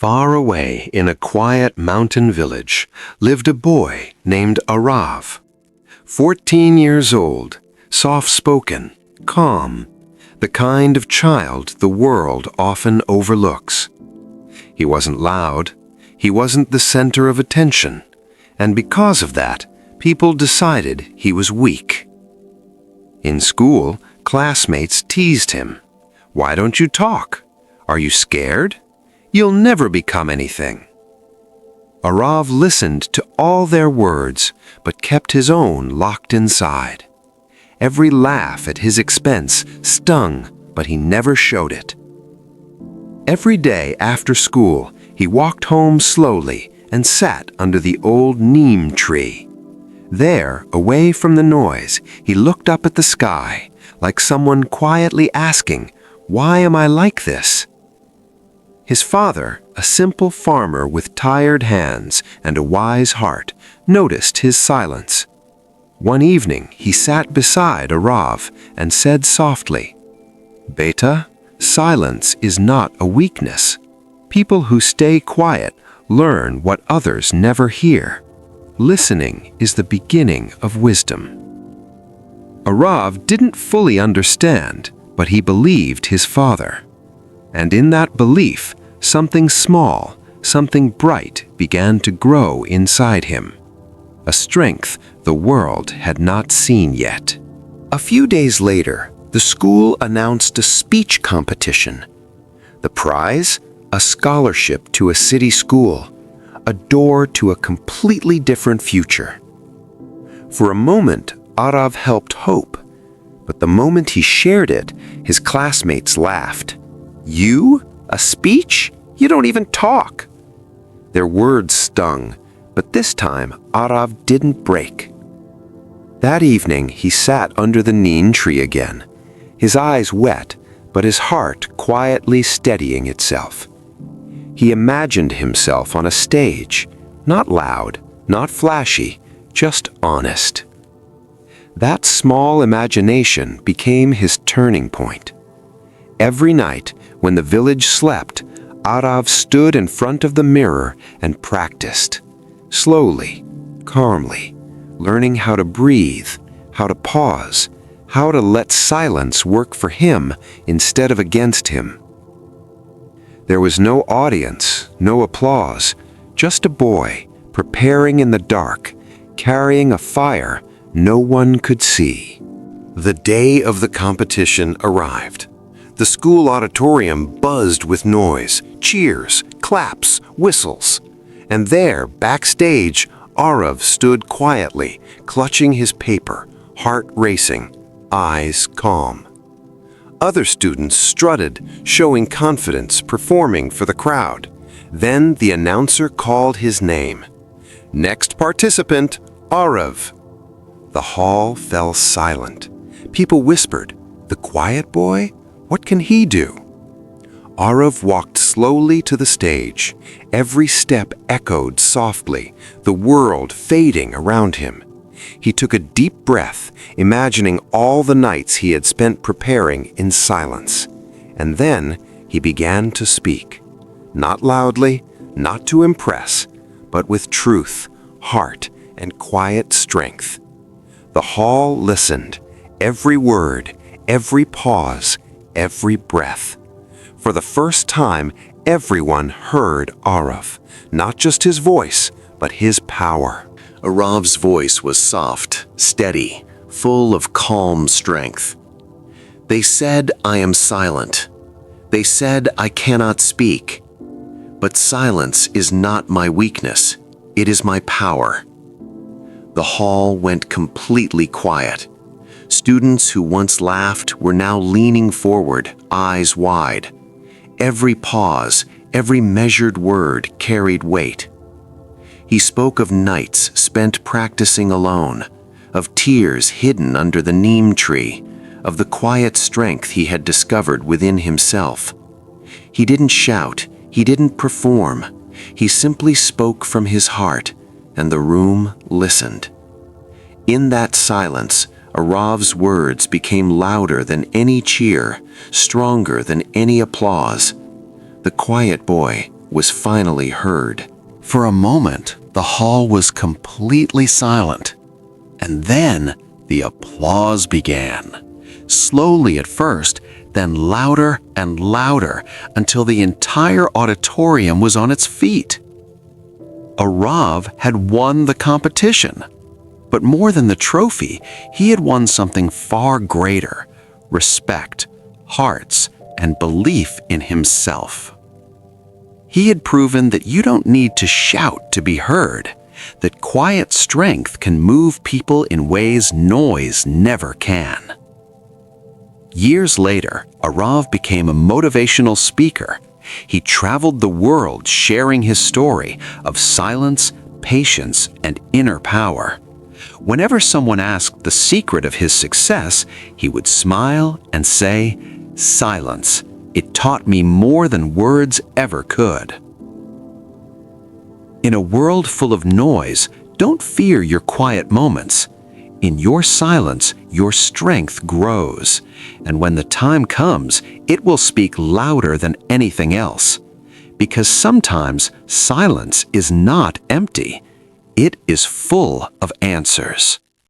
Far away in a quiet mountain village lived a boy named Arav. 14 years old, soft-spoken, calm, the kind of child the world often overlooks. He wasn't loud, he wasn't the center of attention, and because of that, people decided he was weak. In school, classmates teased him. "Why don't you talk? Are you scared? You'll never become anything." Arav listened to all their words, but kept his own locked inside. Every laugh at his expense stung, but he never showed it. Every day after school, he walked home slowly and sat under the old neem tree. There, away from the noise, he looked up at the sky, like someone quietly asking, "Why am I like this?" His father, a simple farmer with tired hands and a wise heart, noticed his silence. One evening, he sat beside Arav and said softly, "Beta, silence is not a weakness. People who stay quiet learn what others never hear. Listening is the beginning of wisdom." Arav didn't fully understand, but he believed his father. And in that belief, something small, something bright began to grow inside him. A strength the world had not seen yet. A few days later, the school announced a speech competition. The prize? A scholarship to a city school, a door to a completely different future. For a moment, Arav helped hope, but the moment he shared it, his classmates laughed. "You? A speech? You don't even talk." Their words stung, but this time Arav didn't break. That evening he sat under the neem tree again, his eyes wet, but his heart quietly steadying itself. He imagined himself on a stage, not loud, not flashy, just honest. That small imagination became his turning point. Every night, when the village slept, Arav stood in front of the mirror and practiced, slowly, calmly, learning how to breathe, how to pause, how to let silence work for him instead of against him. There was no audience, no applause, just a boy preparing in the dark, carrying a fire no one could see. The day of the competition arrived. The school auditorium buzzed with noise, cheers, claps, whistles. And there, backstage, Arav stood quietly, clutching his paper, heart racing, eyes calm. Other students strutted, showing confidence, performing for the crowd. Then the announcer called his name. "Next participant, Arav." The hall fell silent. People whispered, "The quiet boy? What can he do?" Arav walked slowly to the stage. Every step echoed softly, the world fading around him. He took a deep breath, imagining all the nights he had spent preparing in silence. And then he began to speak. Not loudly, not to impress, but with truth, heart, and quiet strength. The hall listened, every word, every pause, every breath. For the first time, everyone heard Arav, not just his voice, but his power. Arav's voice was soft, steady, full of calm strength. "They said I am silent. They said I cannot speak. But silence is not my weakness. It is my power." The hall went completely quiet. Students who once laughed were now leaning forward, eyes wide. Every pause, every measured word carried weight. He spoke of nights spent practicing alone, of tears hidden under the neem tree, of the quiet strength he had discovered within himself. He didn't shout, he didn't perform. He simply spoke from his heart, and the room listened. In that silence, Arav's words became louder than any cheer, stronger than any applause. The quiet boy, was finally heard. For a moment, the hall was completely silent. And then the applause began. Slowly at first, then louder and louder until the entire auditorium was on its feet. Arav had won the competition. But more than the trophy, he had won something far greater: respect, hearts, and belief in himself. He had proven that you don't need to shout to be heard, that quiet strength can move people in ways noise never can. Years later, Arav became a motivational speaker. He traveled the world sharing his story of silence, patience, and inner power. Whenever someone asked the secret of his success, he would smile and say, "Silence. It taught me more than words ever could." In a world full of noise, don't fear your quiet moments. In your silence, your strength grows. And when the time comes, it will speak louder than anything else. Because sometimes silence is not empty. It is full of answers.